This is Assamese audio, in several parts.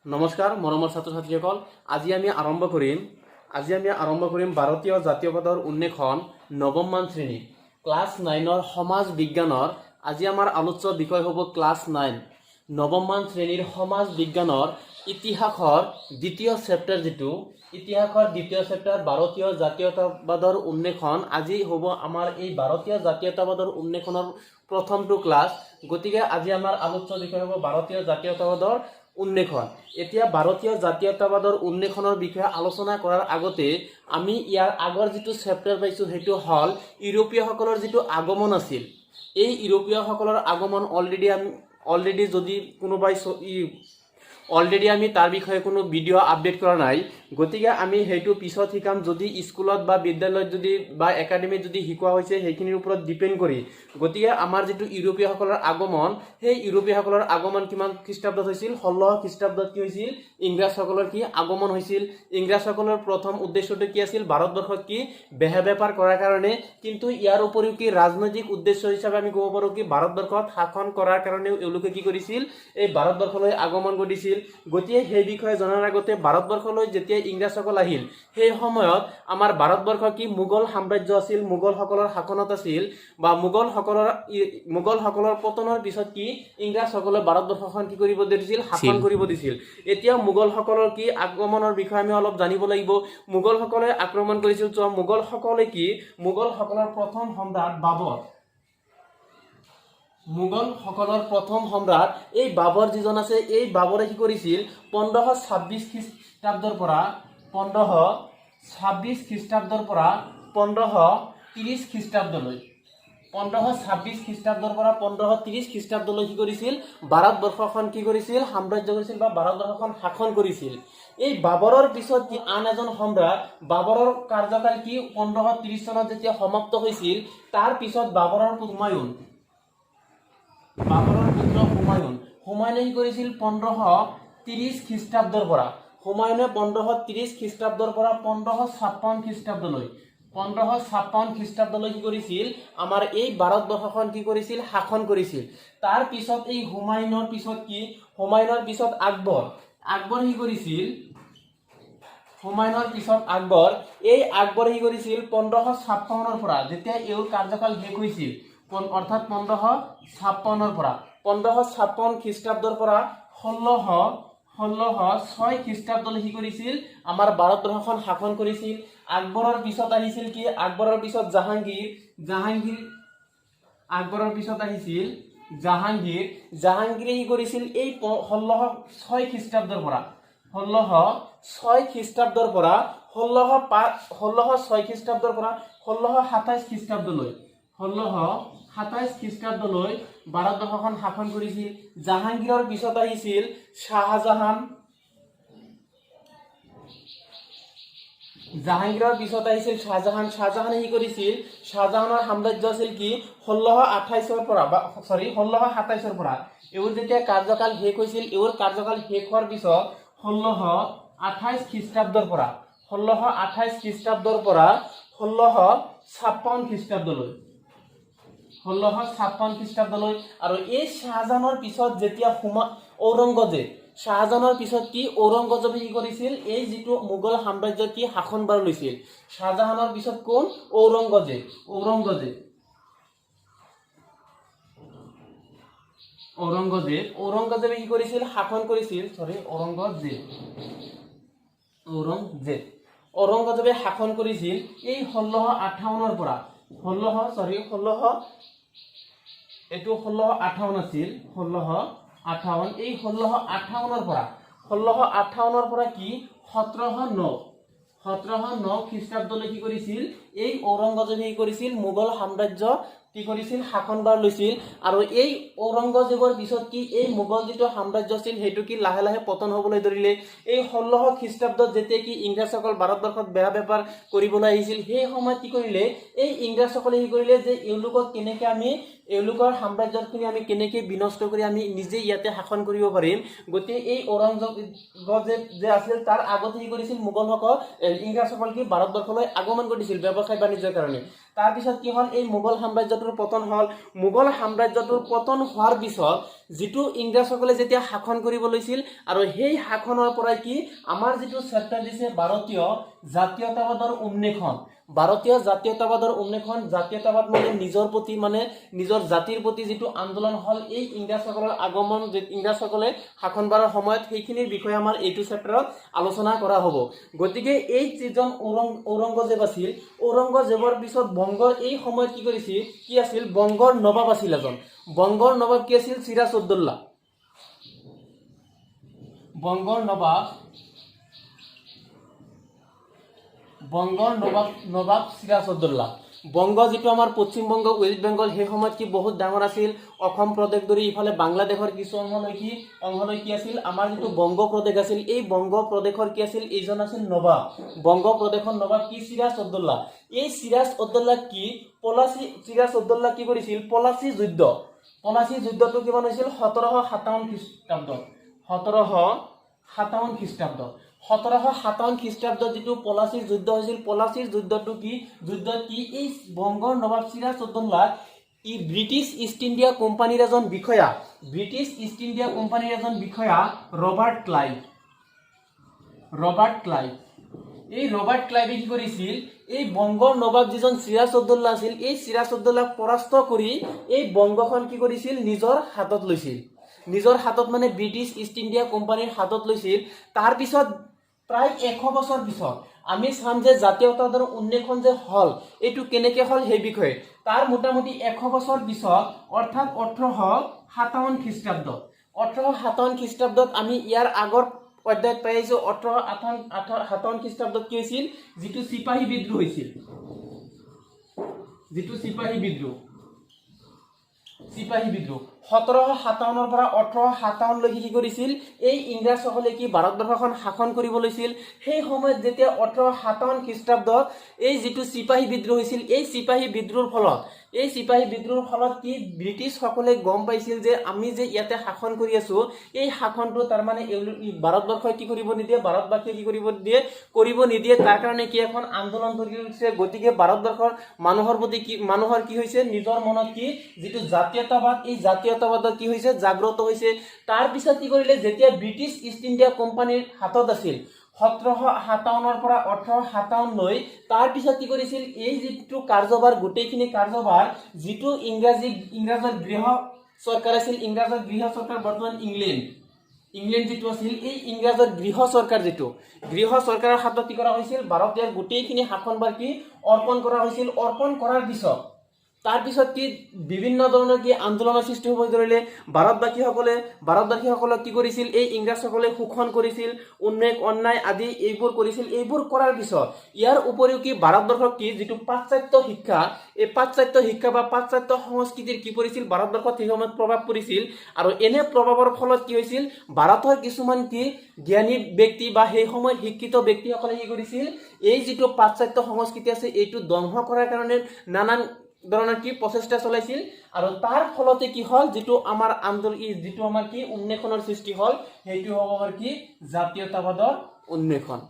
নমস্কাৰ মৰমৰ ছাত্ৰ ছাত্ৰীসকল, আজি আমি আৰম্ভ কৰিম ভাৰতীয় জাতীয়বাদৰ উন্মেষণ নৱম মান শ্ৰেণী ক্লাছ 9ৰ সমাজ বিজ্ঞানৰ। আজি আমাৰ আলোচ্য বিষয় হ'ব ক্লাছ 9 নৱম মান শ্ৰেণীৰ সমাজ বিজ্ঞানৰ ইতিহাসৰ দ্বিতীয় চেপ্টাৰ, ভাৰতীয় জাতীয়তাবাদৰ উন্মেষণ। আজি হ'ব আমাৰ এই ভাৰতীয় জাতীয়তাবাদৰ উন্মেষণৰ প্ৰথমটো ক্লাছ। গতিকে আজি আমাৰ আলোচ্য বিষয় হ'ব ভাৰতীয় জাতীয়তাবাদৰ উন্মেষণ। এতিয়া ভাৰতীয় জাতীয়তাবাদৰ উন্মেষণৰ বিষয়ে আলোচনা কৰাৰ আগতে আমি ইয়াৰ আগৰ যিটো চেপ্টাৰ পাইছোঁ সেইটো হ'ল ইউৰোপীয়সকলৰ যিটো আগমন আছিল। এই ইউৰোপীয়সকলৰ আগমন অলৰেডি যদি কোনোবাই অলৰেডি আমি তাৰ বিষয়ে কোনো ভিডিঅ' আপডেট কৰা নাই। গতিকে আমি সেইটো পিছত শিকাম, যদি স্কুলত বা বিদ্যালয়ত যদি বা একাডেমিত যদি শিকোৱা হৈছে সেইখিনিৰ ওপৰত ডিপেণ্ড কৰি। গতিকে আমাৰ যিটো ইউৰোপীয়সকলৰ আগমন, সেই ইউৰোপীয়সকলৰ আগমন কিমান খ্ৰীষ্টাব্দত হৈছিল? 16 খ্ৰীষ্টাব্দত কি হৈছিল? ইংৰাজসকলৰ কি আগমন হৈছিল। ইংৰাজসকলৰ প্ৰথম উদ্দেশ্যটো কি আছিল? ভাৰতবৰ্ষত কি বেহা বেপাৰ কৰাৰ কাৰণে। কিন্তু ইয়াৰ উপৰিও কি ৰাজনৈতিক উদ্দেশ্য হিচাপে আমি ক'ব পাৰোঁ কি ভাৰতবৰ্ষত শাসন কৰাৰ কাৰণেও এওঁলোকে কি কৰিছিল? এই ভাৰতবৰ্ষলৈ আগমন কৰিছিল। গতিকে সেই বিষয়ে জনাৰ আগতে ভাৰতবৰ্ষলৈ যেতিয়া ইংৰাজসকল আহিল সেই সময়ত আমাৰ ভাৰতবৰ্ষ কি মোগল সাম্ৰাজ্য আছিল, মোগলসকলৰ শাসনত আছিল। বা মোগলসকলৰ পতনৰ পিছত কি ইংৰাজসকলে ভাৰতবৰ্ষখন কি কৰিব দিছিল? শাসন কৰিব দিছিল। এতিয়া মোগলসকলৰ কি আগমনৰ বিষয়ে আমি অলপ জানিব লাগিব। মোগলসকলে আক্ৰমণ কৰিছিল। মোগলসকলৰ প্ৰথম সম্ৰাট বাবৰ, মোগলসকলৰ প্ৰথম সম্ৰাট এই বাবৰ যিজন আছে, এই বাবৰে কি কৰিছিল? 1526 খ্ৰীষ্টাব্দৰ পৰা 1530 খ্ৰীষ্টাব্দলৈ 1526 খ্ৰীষ্টাব্দৰ পৰা 1530 খ্ৰীষ্টাব্দলৈ কি কৰিছিল? ভাৰতবৰ্ষখন কি কৰিছিল? সাম্ৰাজ্য কৰিছিল বা ভাৰতবৰ্ষখন শাসন কৰিছিল। এই বাবৰৰ পিছত কি আন এজন সম্ৰাট, বাবৰৰ কাৰ্যকাল কি 1530 চনত যেতিয়া সমাপ্ত হৈছিল, তাৰ পিছত বাবৰৰ পুত্ৰ হুমায়ুনে কি কৰিছিল? 1530 খ্ৰীষ্টাব্দৰ পৰা 1556 খ্ৰীষ্টাব্দলৈ কি কৰিছিল? আমাৰ এই ভাৰতবৰ্ষখন কি কৰিছিল? শাসন কৰিছিল। তাৰ পিছত এই হুমায়ুনৰ পিছত আকবৰ কি কৰিছিল? আকবৰে কি কৰিছিল? 1556 পৰা যেতিয়া এওঁৰ কাৰ্যকাল শেষ হৈছিল, অৰ্থাৎ 1556 খ্ৰীষ্টাব্দৰ পৰা 1606 খ্ৰীষ্টাব্দলৈ কি কৰিছিল? আমাৰ ভাৰতবৰ্ষখন শাসন কৰিছিল। আকবৰৰ পিছত আহিছিল কি? আকবৰৰ পিছত জাহাংগীৰে কি কৰিছিল? এই 1606 খ্ৰীষ্টাব্দৰ পৰা 1627 খ্ৰীষ্টাব্দলৈ ভাৰতবৰ্ষখন শাসন কৰিছিল। জাহাংগীৰৰ পিছত আহিছিল শাহজাহান। শাহজাহানে কি কৰিছিল? শাহজাহানৰ সাম্ৰাজ্য আছিল কি 1627 পৰা এওঁৰ যেতিয়া কাৰ্যকাল শেষ হৈছিল, এওঁৰ কাৰ্যকাল শেষ হোৱাৰ পিছত 1628 খ্ৰীষ্টাব্দৰ পৰা 1656 খ্ৰীষ্টাব্দলৈ আৰু এই শাহজাহানৰ পিছত যেতিয়া ঔৰংগজেবে কি কৰিছিল? এই যিটো মোগল সাম্ৰাজ্যৰ কি শাসনভাৰ লৈছিল। শাহজাহানৰ পিছত কোন? ঔৰংগজেবে কি কৰিছিল? শাসন কৰিছিল। ঔৰংগজেবে শাসন কৰিছিল এই 1658 পৰা 1658 আছিল। 1658 পৰা কি 1709 খ্ৰীষ্টাব্দলৈ কি কৰিছিল? এই ঔৰংগজেবে কি কৰিছিল? মোগল সাম্ৰাজ্য কি কৰিছিল? শাসনভাৰ লৈছিল। আৰু এই ঔৰংগজেবৰ পিছত কি এই মোগল যিটো সাম্ৰাজ্য আছিল সেইটো কি লাহে লাহে পতন হ'বলৈ ধৰিলে। এই 16 খ্ৰীষ্টাব্দত যেতিয়া কি ইংৰাজসকল ভাৰতবৰ্ষত বেহা বেপাৰ কৰিবলৈ আহিছিল, সেই সময়ত কি কৰিলে? এই ইংৰাজসকলে কি কৰিলে যে এওঁলোকৰ সাম্ৰাজ্যখিনি আমি কেনেকৈ বিনষ্ট কৰি আমি নিজে ইয়াতে শাসন কৰিব পাৰিম। গতিকে এই ঔৰংগজেব যে আছিল তাৰ আগতে কি কৰিছিল? ইংৰাজসকল কি ভাৰতবৰ্ষলৈ আগমন কৰিছিল ব্যৱসায় বাণিজ্যৰ কাৰণে। তাৰপিছত কি হ'ল? এই মোগল সাম্ৰাজ্যটো সাম্ৰাজ্যটোৰ পতন হ'ল মোগল সাম্ৰাজ্যটোৰ পতন হোৱাৰ পিছত যিটো ইংৰাজসকলে যেতিয়া শাসন কৰিব লৈছিল আৰু সেই শাসনৰ পৰা কি আমাৰ যিটো চেপ্টাৰ দিছে ভাৰতীয় জাতীয়তাবাদৰ উন্মেষণ ভাৰতীয় জাতীয়তাবাদৰ উন্মেষণ জাতীয়তাবাদ মানে নিজৰ প্ৰতি মানে নিজৰ জাতিৰ প্ৰতি যিটো আন্দোলন হ'ল এই ইংৰাজসকলৰ আগমন ইংৰাজসকলে শাসন কৰাৰ সময়ত সেইখিনিৰ বিষয়ে আমাৰ এইটো চেপ্টাৰত আলোচনা কৰা হ'ব গতিকে এই যিজন ঔৰংগজেব আছিল ঔৰংগজেবৰ পিছত বংগৰ এই সময়ত কি কৰিছিল কি আছিল বংগৰ নবাব আছিল এজন বংগৰ নবাব কি আছিল সিৰাজউদ্দৌলা বংগৰ নবাব সিৰাজউদ্দৌলা বংগ যিটো আমাৰ পশ্চিমবংগ ৱেষ্ট বেংগল সেই সময়ত কি বহুত ডাঙৰ আছিল অসম প্ৰদেশ ধৰি ইফালে বাংলাদেশৰ কিছু অংশলৈ কি আছিল আমাৰ যিটো বংগ প্ৰদেশ আছিল এই বংগ প্ৰদেশৰ কি আছিল এইজন আছিল নবাব বংগ প্ৰদেশৰ নবাব কি সিৰাজউদ্দৌলা এই সিৰাজউদ্দৌলা কি সিৰাজউদ্দৌলা কি কৰিছিল পলাচী যুদ্ধটো কিমান হৈছিল 1757 খ্ৰীষ্টাব্দত যিটো পলাচীৰ যুদ্ধ হৈছিল পলাচীৰ যুদ্ধটো কি এই বংগৰ নবাব সিৰাজউদ্দৌলা ই ব্ৰিটিছ ইষ্ট ইণ্ডিয়া কোম্পানীৰ এজন বিষয়া ৰবাৰ্ট ক্লাইভ এই ৰবাৰ্ট ক্লাইভে কি কৰিছিল এই বংগৰ নবাব যিজন সিৰাজউদ্দৌলা আছিল এই সিৰাজউদ্দৌলাক পৰাস্ত কৰি এই বংগখন কি কৰিছিল নিজৰ হাতত মানে ব্ৰিটিছ ইষ্ট ইণ্ডিয়া কোম্পানীৰ হাতত লৈছিল তাৰ পিছত প্ৰায় 100 বছৰ পিছত আমি চাম যে জাতীয়তাবাদৰ উন্মেষণ যে হল এইটো কেনেকৈ হল সেই বিষয়ে তাৰ মোটামুটি 100 বছৰ পিছত অৰ্থাৎ 1857 খ্ৰীষ্টাব্দত আমি ইয়াৰ আগৰ অধ্যায়ত পাইছো 1857 খ্ৰীষ্টাব্দত কি হৈছিল যিটো সিপাহী বিদ্ৰোহ হৈছিল সিপাহী বিদ্ৰোহ 1757 পৰা 1857 লৈকে কি কৰিছিল এই ইংৰাজসকলে কি ভাৰতবৰ্ষখন শাসন কৰিব লৈছিল সেই সময়ত যেতিয়া 1857 খ্ৰীষ্টাব্দত এই যিটো সিপাহী বিদ্ৰোহ হৈছিল এই সিপাহী বিদ্ৰোহৰ ফলত কি ব্ৰিটিছ সকলে গম পাইছিল যে আমি যে ইয়াতে শাসন কৰি আছো এই শাসনটো তাৰ মানে ভাৰতবৰ্ষই কি কৰিব নিদিয়ে তাৰ কাৰণে কি এখন আন্দোলন কৰিছে গতিকে ভাৰতবৰ্ষৰ মানুহৰ কি হৈছে নিজৰ মনত কি যিটো জাতীয়তাবাদ এই জাতীয়তাবাদৰ কি হৈছে জাগ্ৰত হৈছে তাৰ পিছত কি কৰিলে যেতিয়া ব্ৰিটিছ ইষ্ট ইণ্ডিয়া কোম্পানীৰ হাতত আছিল 1757 পৰা 1857 লৈ তাৰ পিছত কি কৰিছিল এই যিটো কাৰ্যভাৰ গোটেইখিনি কাৰ্যভাৰ যিটো ইংৰাজৰ গৃহ চৰকাৰ আছিল ইংৰাজৰ গৃহ চৰকাৰ বৰ্তমান ইংলেণ্ড যিটো আছিল এই ইংৰাজৰ গৃহ চৰকাৰৰ হাতত কি কৰা হৈছিল ভাৰতীয় গোটেইখিনি শাসনভাৰ কি অৰ্পণ কৰা হৈছিল অৰ্পণ কৰাৰ পিছত তাৰ পিছত কি বিভিন্ন ধৰণৰ কি আন্দোলনৰ সৃষ্টি হ'ব ধৰিলে ভাৰতবাসীসকলক কি কৰিছিল এই ইংৰাজসকলে শোষণ কৰিছিল অন্যায় আদি এইবোৰ কৰিছিল এইবোৰ কৰাৰ পিছত ইয়াৰ উপৰিও কি ভাৰতবৰ্ষক কি যিটো পাশ্চাত্য শিক্ষা এই পাশ্চাত্য শিক্ষা বা পাশ্চাত্য সংস্কৃতিৰ কি পৰিছিল ভাৰতবৰ্ষত সেই সময়ত প্ৰভাৱ পৰিছিল আৰু এনে প্ৰভাৱৰ ফলত কি হৈছিল ভাৰতৰ কিছুমান কি জ্ঞানী ব্যক্তি বা সেই সময়ত শিক্ষিত ব্যক্তিসকলে কি কৰিছিল এই যিটো পাশ্চাত্য সংস্কৃতি আছে এইটো ধ্বংস কৰাৰ কাৰণে নানান ধৰণৰ কি প্ৰচেষ্টা চলাইছিল আৰু তাৰ ফলতে কি হল যিটো আমাৰ কি উন্মেষণৰ সৃষ্টি হল সেইটো হ'ব আমাৰ কি জাতীয়তাবাদৰ উন্মেষণ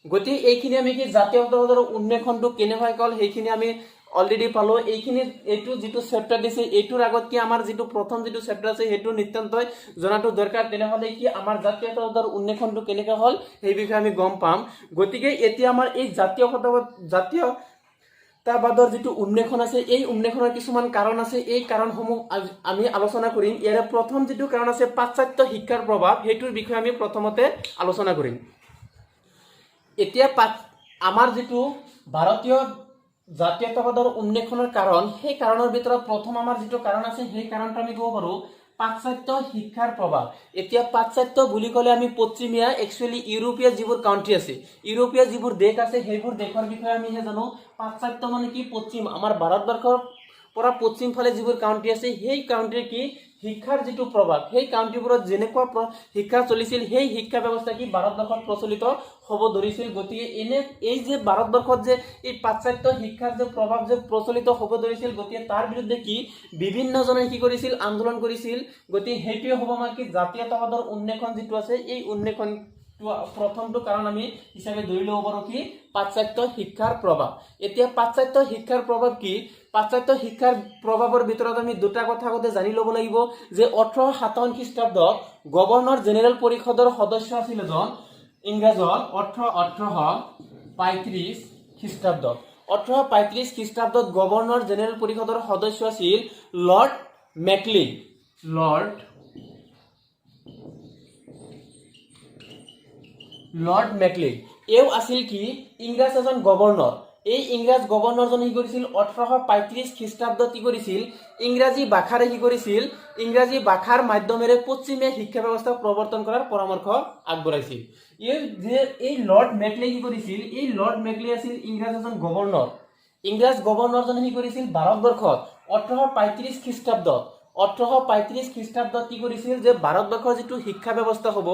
গতি এইখিনি আমি কি জাতীয়তাবাদৰ উন্মেষণটো কেনেকৈ হ'ল সেইখিনি আমি অলৰেডি পালো এইটো যিটো চেপ্টাৰ দিছে এইটোৰ আগত কি আমাৰ যিটো প্ৰথম যিটো চেপ্টাৰ আছে সেইটো নিতান্তই জনাটো দৰকাৰ তেনেহলে কি আমাৰ জাতীয়তাবাদৰ উন্মেষণটো কেনেকৈ হ'ল সেই বিষয়ে আমি গম পাম গতিকে এতিয়া আমাৰ এই জাতীয়তাবাদৰ যিটো উন্মেষণ আছে এই উন্মেষণৰ কিছুমান কাৰণ আছে এই কাৰণসমূহ আমি আলোচনা কৰিম ইয়াৰে প্ৰথম যিটো কাৰণ আছে পাশ্চাত্য শিক্ষাৰ প্ৰভাৱ সেইটোৰ বিষয়ে আমি প্ৰথমতে আলোচনা কৰিম এতিয়া আমাৰ যিটো ভাৰতীয় জাতীয়তাবাদৰ উন্মেষণৰ কাৰণ সেই কাৰণৰ ভিতৰত প্ৰথম আমাৰ যিটো কাৰণ আছে সেই কাৰণটো আমি ক'ব পাৰো পাশ্চাত্য শিক্ষাৰ প্ৰভাৱ এতিয়া পাশ্চাত্য বুলি ক'লে আমি পশ্চিমীয়া একচুয়ালি ইউৰোপীয় যিবোৰ কাউন্ট্ৰি আছে ইউৰোপীয় যিবোৰ দেশ আছে সেইবোৰ দেশৰ বিষয়ে আমি জানো পাশ্চাত্য মানে কি পশ্চিম আমাৰ ভাৰতবৰ্ষৰ পৰা পশ্চিম ফালে যিবোৰ কাউন্ট্ৰি আছে সেই কাউন্ট্ৰিৰ কি শিক্ষাৰ যিটো প্ৰভাৱ সেই কাউন্ট্ৰিবোৰত যেনেকুৱা শিক্ষা চলিছিল সেই শিক্ষা ব্যৱস্থা কি ভাৰতবৰ্ষত প্ৰচলিত হ'ব ধৰিছিল গতিকে এই যে ভাৰতবৰ্ষত যে এই পাশ্চাত্য শিক্ষাৰ যে প্ৰভাৱ যে প্ৰচলিত হ'ব ধৰিছিল গতিকে তাৰ বিৰুদ্ধে কি বিভিন্নজনে কি কৰিছিল আন্দোলন কৰিছিল গতিকে সেইটোৱে হ'ব আমাৰ কি জাতীয়তাবাদৰ উন্মেষণ যিটো আছে এই উন্মেষণ প্ৰথমটো কাৰণ আমি হিচাপে ধৰি ল'ব পাৰোঁ কি পাশ্চাত্য শিক্ষাৰ প্ৰভাৱ। এতিয়া পাশ্চাত্য শিক্ষাৰ প্ৰভাৱ কি? পাশ্চাত্য শিক্ষাৰ প্ৰভাৱৰ ভিতৰত আমি দুটা কথা আগতে জানি ল'ব লাগিব যে 1857 খ্ৰীষ্টাব্দত গভৰ্ণৰ জেনেৰেল পৰিষদৰ সদস্য আছিল এজন ইংৰাজৰ 1835 খ্ৰীষ্টাব্দত 1835 খ্ৰীষ্টাব্দত গভৰ্ণৰ জেনেৰেল পৰিষদৰ সদস্য আছিল লৰ্ড মেকলিন। লৰ্ড মেকলিন এও আছিল কি ইংৰাজ এজন গভৰ্ণৰ। এই ইংৰাজ গভৰ্ণৰজনে কি কৰিছিল 1835 খ্ৰীষ্টাব্দত কি কৰিছিল ইংৰাজী ভাষাৰে কি কৰিছিল ইংৰাজী ভাষাৰ মাধ্যমেৰে পশ্চিমীয়া শিক্ষা ব্যৱস্থা প্ৰৱৰ্তন কৰাৰ পৰামৰ্শ আগবঢ়াইছিল। এই লৰ্ড মেকলে কি কৰিছিল এই লৰ্ড মেকলে আছিল ইংৰাজ এজন গভৰ্ণৰ। ইংৰাজ গভৰ্ণৰজনে কি কৰিছিল ভাৰতবৰ্ষত 1835 খ্ৰীষ্টাব্দত 1835 খ্ৰীষ্টাব্দত কি কৰিছিল যে ভাৰতবৰ্ষৰ যিটো শিক্ষা ব্যৱস্থা হ'ব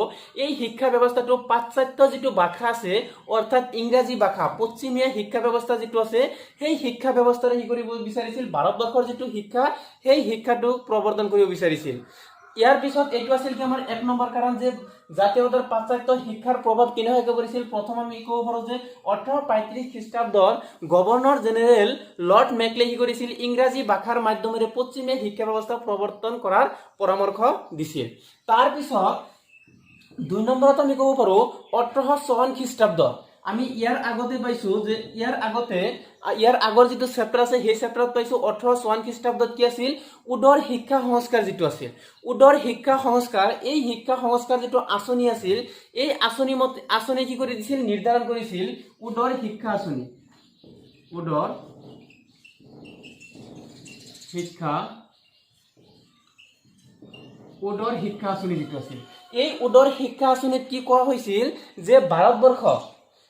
এই শিক্ষা ব্যৱস্থাটো পাশ্চাত্য যিটো ভাষা আছে অৰ্থাৎ ইংৰাজী ভাষা পশ্চিমীয়া শিক্ষা ব্যৱস্থা যিটো আছে সেই শিক্ষা ব্যৱস্থাৰে কি কৰিব বিচাৰিছিল ভাৰতবৰ্ষৰ যিটো শিক্ষা সেই শিক্ষাটো প্ৰৱৰ্তন কৰিব বিচাৰিছিল। ইয়াৰ পিছত এইটো আছিল কি আমাৰ 1 নম্বৰ কাৰণ যে জাতীয়তাৰ পাশ্চাত্য শিক্ষাৰ প্ৰভাৱ কেনেকৈ পৰিছিল। প্ৰথম আমি ক'ব পাৰোঁ যে 1835 খ্ৰীষ্টাব্দৰ গভৰ্ণৰ জেনেৰেল লৰ্ড মেকলে কি কৰিছিল ইংৰাজী ভাষাৰ মাধ্যমেৰে পশ্চিমীয়া শিক্ষা ব্যৱস্থা প্ৰৱৰ্তন কৰাৰ পৰামৰ্শ দিছিল। তাৰ পিছত 2 নম্বৰত আমি ক'ব পাৰোঁ 1854 খ্ৰীষ্টাব্দত আমি ইয়াৰ আগতে পাইছোঁ যে ইয়াৰ আগৰ যিটো চেপ্টাৰ আছে সেই চেপ্টাৰত পাইছোঁ 1854 খ্ৰীষ্টাব্দত কি আছিল উদৰ শিক্ষা সংস্কাৰ যিটো আছিল উদৰ শিক্ষা সংস্কাৰ। এই শিক্ষা সংস্কাৰ যিটো আঁচনি আছিল এই আঁচনি কি কৰি দিছিল নিৰ্ধাৰণ কৰিছিল উদৰ শিক্ষা আঁচনি। উদৰ শিক্ষা আঁচনি যিটো আছিল এই উদৰ শিক্ষা আঁচনিত কি কোৱা হৈছিল যে ভাৰতবৰ্ষ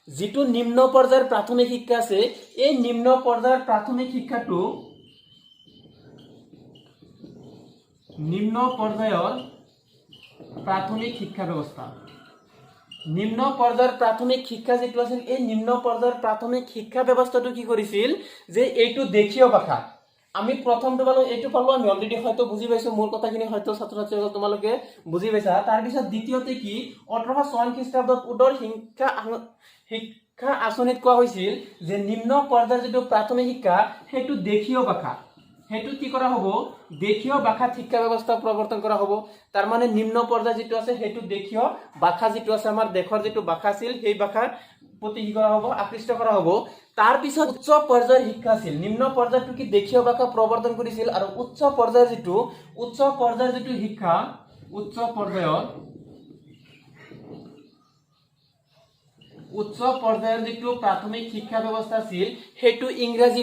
যিটো নিম্ন পৰ্যায়ৰ প্ৰাথমিক শিক্ষা আছে এই নিম্ন পৰ্যায়ৰ প্ৰাথমিক শিক্ষাটো নিম্ন পৰ্যায়ৰ প্ৰাথমিক শিক্ষা ব্যৱস্থা নিম্ন পৰ্যায়ৰ প্ৰাথমিক শিক্ষা যিটো আছিল এই নিম্ন পৰ্যায়ৰ প্ৰাথমিক শিক্ষা ব্যৱস্থাটো কি কৰিছিল যে এইটো দেশীয় ভাষা। আমি প্ৰথমটো পালো এইটো পালো আমি অলৰেডি হয়তো বুজি পাইছো মোৰ কথাখিনি হয়তো ছাত্ৰ ছাত্ৰীসকল তোমালোকে বুজি পাইছা। তাৰপিছত দ্বিতীয়তে কি 1854 খ্ৰীষ্টাব্দত উদৰ শিক্ষা আঁচনিত কোৱা হৈছিল যে নিম্ন পৰ্যায়ৰ যিটো প্ৰাথমিক শিক্ষা সেইটো দেশীয় ভাষা সেইটো কি কৰা হ'ব দেশীয় ভাষাত শিক্ষা ব্যৱস্থা প্ৰৱৰ্তন কৰা হ'ব। তাৰ মানে নিম্ন পৰ্যায় যিটো আছে সেইটো দেশীয় ভাষা যিটো আছে আমাৰ দেশৰ যিটো ভাষা আছিল সেই ভাষাৰ প্ৰতি কি কৰা হ'ব আকৃষ্ট কৰা হ'ব। তাৰ পিছত উচ্চ পৰ্যায়ৰ শিক্ষা আছিল নিম্ন পৰ্যায়টো কি দেশীয় ভাষা প্ৰৱৰ্তন কৰিছিল আৰু উচ্চ পৰ্যায়ৰ যিটো শিক্ষা উচ্চ পৰ্যায়ৰ যিটো প্ৰাথমিক শিক্ষা ব্যৱস্থা আছিল সেইটো ইংৰাজী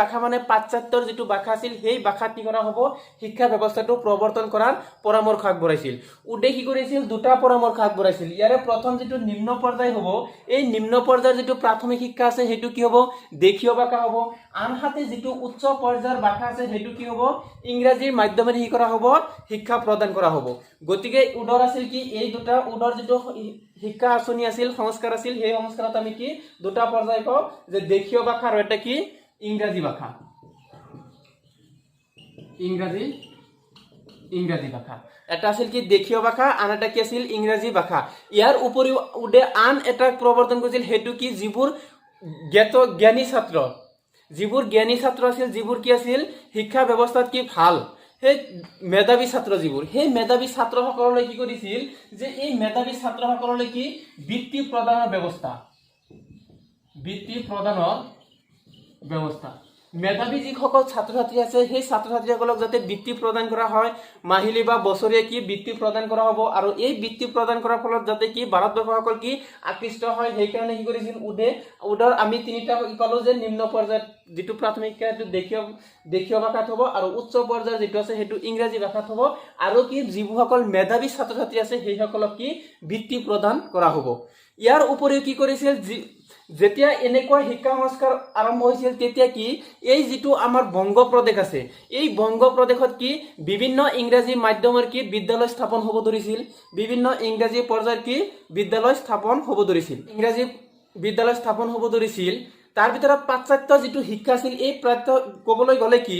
ভাষা মানে পাশ্চাত্যৰ যিটো ভাষা আছিল সেই ভাষাত কি কৰা হ'ব শিক্ষা ব্যৱস্থাটো প্ৰৱৰ্তন কৰাৰ পৰামৰ্শ আগবঢ়াইছিল। উদে কি কৰিছিল দুটা পৰামৰ্শ আগবঢ়াইছিল। ইয়াৰে প্ৰথম যিটো নিম্ন পৰ্যায় হ'ব এই নিম্ন পৰ্যায়ৰ যিটো প্ৰাথমিক শিক্ষা আছে সেইটো কি হ'ব দেশীয় ভাষা হ'ব। আনহাতে যিটো উচ্চ পৰ্যায়ৰ ভাষা আছে সেইটো কি হ'ব ইংৰাজীৰ মাধ্যমেৰে কি কৰা হ'ব শিক্ষা প্ৰদান কৰা হ'ব। গতিকে উদৰ আছিল কি এই দুটা উদৰ যিটো শিক্ষা আঁচনি আছিল সংস্কাৰ আছিল সেই সংস্কাৰত আমি কি দুটা পৰ্যায় পাওঁ যে দেশীয় ভাষা আৰু এটা কি ইংৰাজী ভাষা এটা আছিল কি দেশীয় ভাষা আন এটা কি আছিল ইংৰাজী ভাষা। ইয়াৰ উপৰিও উদে আন এটা প্ৰৱৰ্তন কৰিছিল সেইটো কি যিবোৰ জ্ঞানী ছাত্ৰ আছিল যিবোৰ কি আছিল শিক্ষা ব্যৱস্থাত কি ভাল সেই মেধাৱী ছাত্ৰ সেই মেধাৱী ছাত্ৰসকললৈ কি কৰিছিল যে এই মেধাৱী ছাত্ৰসকললৈ কি বৃত্তি প্ৰদানৰ ব্যৱস্থা মেধাৱী যিসকল ছাত্ৰ ছাত্ৰী আছে সেই ছাত্ৰ ছাত্ৰীসকলক যাতে বৃত্তি প্ৰদান কৰা হয় মাহিলী বা বছৰীয়া কি বৃত্তি প্ৰদান কৰা হ'ব আৰু এই বৃত্তি প্ৰদান কৰাৰ ফলত যাতে কি ভাৰতবৰ্ষসকল কি আকৃষ্ট হয় সেইকাৰণে কি কৰিছিল উদৰ আমি তিনিটা পালো যে নিম্ন পৰ্যায়ত যিটো প্ৰাথমিক শিক্ষা সেইটো দেশীয় ভাষাত হ'ব আৰু উচ্চ পৰ্যায়ৰ যিটো আছে সেইটো ইংৰাজী ভাষাত হ'ব আৰু কি যিসকল মেধাৱী ছাত্ৰ ছাত্ৰী আছে সেইসকলক কি বৃত্তি প্ৰদান কৰা হ'ব। ইয়াৰ উপৰিও কি কৰিছিল যেতিয়া এনেকুৱা শিক্ষা সংস্কাৰ আৰম্ভ হৈছিল তেতিয়া কি এই যিটো আমাৰ বংগ প্ৰদেশ আছে এই বংগ প্ৰদেশত কি বিভিন্ন ইংৰাজী মাধ্যমৰ কি বিদ্যালয় স্থাপন হ'ব ধৰিছিল বিভিন্ন ইংৰাজী পৰ্যায়ৰ কি বিদ্যালয় স্থাপন হ'ব ধৰিছিল। তাৰ ভিতৰত পাশ্চাত্য যিটো শিক্ষা আছিল এই ক'বলৈ গ'লে কি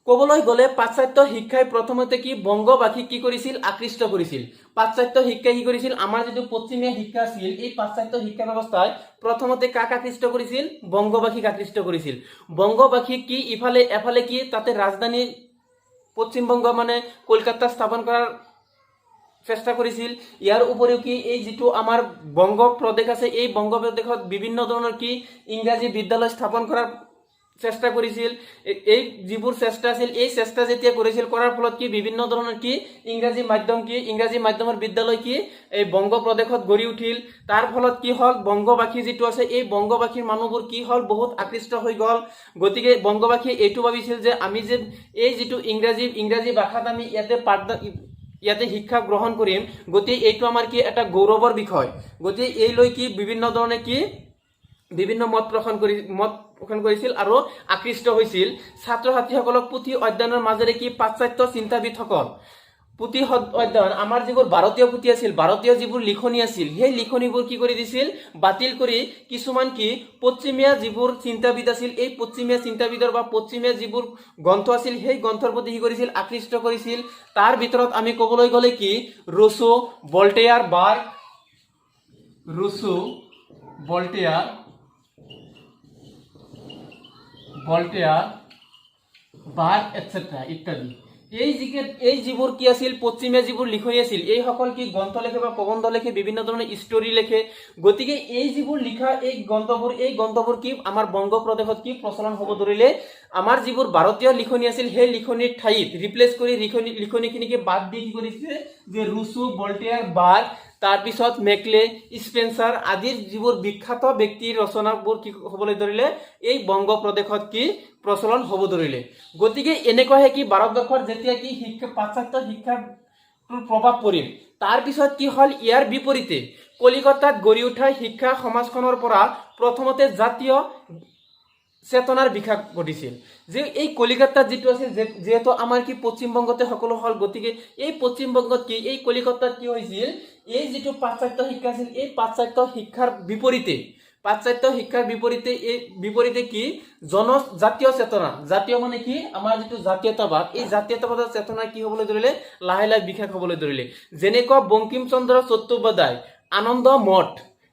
ক'বলৈ গ'লে পাশ্চাত্য শিক্ষাই প্ৰথমতে কি বংগবাসীক কি কৰিছিল আকৃষ্ট কৰিছিল পাশ্চাত্য শিক্ষাই কি কৰিছিল আমাৰ যেটো পশ্চিমীয়া শিক্ষা আছিল এই পাশ্চাত্য শিক্ষা ব্যৱস্থাই প্ৰথমতে কাক আকৃষ্ট কৰিছিল বংগবাসীক আকৃষ্ট কৰিছিল বংগবাসীক কি ইফালে এফালে কি তাতে ৰাজধানী পশ্চিমবংগ মানে কলকাতা স্থাপন কৰাৰ চেষ্টা কৰিছিল ইয়াৰ উপৰিও কি এই যেটো আমাৰ বংগ প্ৰদেশ আছে এই বংগ প্ৰদেশত বিভিন্ন ধৰণৰ কি ইংৰাজী বিদ্যালয় স্থাপন কৰাৰ চেষ্টা কৰিছিল এই যিবোৰ চেষ্টা আছিল এই চেষ্টা যেতিয়া কৰিছিল কৰাৰ ফলত কি বিভিন্ন ধৰণৰ কি ইংৰাজী মাধ্যমৰ বিদ্যালয় কি এই বংগ প্ৰদেশত গঢ়ি উঠিল তাৰ ফলত কি হল বংগবাসী যেটো আছে এই বংগবাসীৰ মানুহবোৰ কি হল বহুত আকৃষ্ট হৈ গল গতিকে বংগবাসী এইটো ভাবিছিল যে আমি যে এই যেটো ইংৰাজী ভাষাত আমি ইয়াতে শিক্ষা গ্ৰহণ কৰিম গতি এইটো আমাৰ কি এটা গৌৰৱৰ বিষয় গতি এই লৈ কি বিভিন্ন ধৰণে কি বিভিন্ন মত পোষণ কৰিছিল আৰু আকৃষ্ট হৈছিল ছাত্ৰ ছাত্ৰীসকলক পুথি অধ্যয়নৰ মাজেৰে কি পাশ্চাত্য চিন্তাবিদসকল পুথি অধ্যয়ন আমাৰ যিবোৰ ভাৰতীয় পুথি আছিল ভাৰতীয় যিবোৰ লিখনি আছিল সেই লিখনিবোৰ কি কৰি দিছিল বাতিল কৰি কিছুমান কি পশ্চিমীয়া যিবোৰ চিন্তাবিদ আছিল এই পশ্চিমীয়া চিন্তাবিদৰ বা পশ্চিমীয়া যিবোৰ গ্ৰন্থ আছিল সেই গ্ৰন্থৰ প্ৰতি কি কৰিছিল আকৃষ্ট কৰিছিল তাৰ ভিতৰত আমি ক'বলৈ গ'লে কি ৰুছো ভল্টেয়াৰ বাৰ্গ এটসেট্ৰা ইত্যাদি এই যিবোৰ কি আছিল পশ্চিমীয়া যিবোৰ লিখনি আছিল এই সকল কি গ্ৰন্থ লেখে বা প্ৰবন্ধ লেখে বিভিন্ন ধৰণৰ ষ্টৰী লেখে গতিকে এই যিবোৰ লিখা এই গ্ৰন্থবোৰ কি আমাৰ বংগ প্ৰদেশত কি প্ৰচলন হ'ব ধৰিলে আমাৰ যিবোৰ ভাৰতীয় লিখনি আছিল সেই লিখনিৰ ঠাইত ৰিপ্লেস কৰি লিখনিখিনিকে বাদ দি কি কৰিছে যে ৰুছো ভল্টেয়াৰ বাৰ্গ তাৰপিছত মেকলে স্পেন্সাৰ আদিৰ যিবোৰ বিখ্যাত ব্যক্তিৰ ৰচনাবোৰ কি হ'বলৈ ধৰিলে এই বংগ প্ৰদেশত কি প্ৰচলন হ'ব ধৰিলে গতিকে এনেকৈ কি ভাৰতবৰ্ষৰ যেতিয়া কি পাশ্চাত্য শিক্ষাৰ প্ৰভাৱ পৰিল তাৰ পিছত কি হল ইয়াৰ বিপৰীতে কলিকতাত গঢ়ি উঠা শিক্ষা সমাজখনৰ পৰা প্ৰথমতে জাতীয় চেতনাৰ বিকাশ ঘটিছিল যে এই কলিকতাত যেটো আছে যেহেতু আমাৰ কি পশ্চিমবংগতে সকলো হল গতিকে এই পশ্চিমবংগত কি এই কলিকতাত কি হৈছিল এই যেটো পাশ্চাত্য শিক্ষা আছিল এই পাশ্চাত্য শিক্ষাৰ বিপৰীতে এই বিপৰীতে কি জাতীয় চেতনা জাতীয় মানে কি আমাৰ যেটো জাতীয়তাবাদ এই জাতীয়তাবাদৰ চেতনা কি হ'বলৈ ধৰিলে লাহে লাহে বিকাশ হ'বলৈ ধৰিলে যেনেকৈ বঙ্কিম চন্দ্ৰ চট্টোপাধ্যায়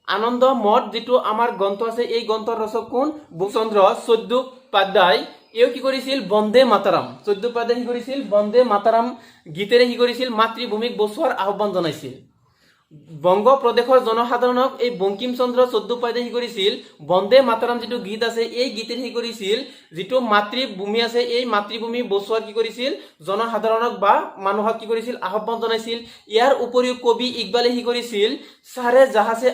আনন্দ মঠ যেটো আমাৰ গ্ৰন্থ আছে এই গ্ৰন্থৰ ৰচক কোন বঙ্কিমচন্দ্ৰ চট্টোপাধ্যায় এও কি কৰিছিল বন্দে মাতাৰাম গীতেৰে কি কৰিছিল মাতৃভূমিক বচোৱাৰ আহ্বান জনাইছিল বংগ প্ৰদেশৰ জনসাধাৰণক এই বঙ্কিম চন্দ্ৰ চট্টোপাধ্যায় কি কৰিছিল বন্দে মাতাৰাম যেটো গীত আছে এই গীতেৰে কি কৰিছিল যেটো মাতৃভূমি আছে এই মাতৃভূমি বচোৱাৰ কি কৰিছিল জনসাধাৰণক বা মানুহক কি কৰিছিল আহ্বান জনাইছিল ইয়াৰ উপৰিও কবি ইকবালে কি কৰিছিল সাৰে জাহাঁ সে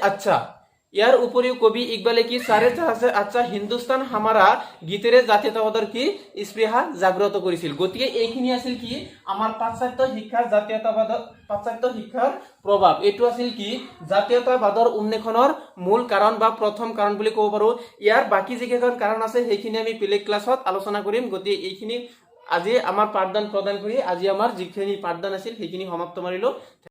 আচ্ছা হিন্দুস্তান হামাৰা গীতেৰে জাতীয়তাবাদৰ কি স্পৃহা জাগ্ৰত কৰিছিল গতিকে এইখিনি আছিল কি আমাৰ পাশ্চাত্য শিক্ষাৰ প্ৰভাৱ এইটো আছিল কি জাতীয়তাবাদৰ উন্মেষণৰ মূল কাৰণ বা প্ৰথম কাৰণ বুলি ক'ব পাৰো ইয়াৰ বাকি যিকেইখন কাৰণ আছে সেইখিনি আমি বেলেগ ক্লাছত আলোচনা কৰিম গতিকে এইখিনি আজি আমাৰ পাঠদান প্ৰদান কৰি আজি আমাৰ যিখিনি পাঠদান আছিল সেইখিনি সমাপ্ত মাৰিলো।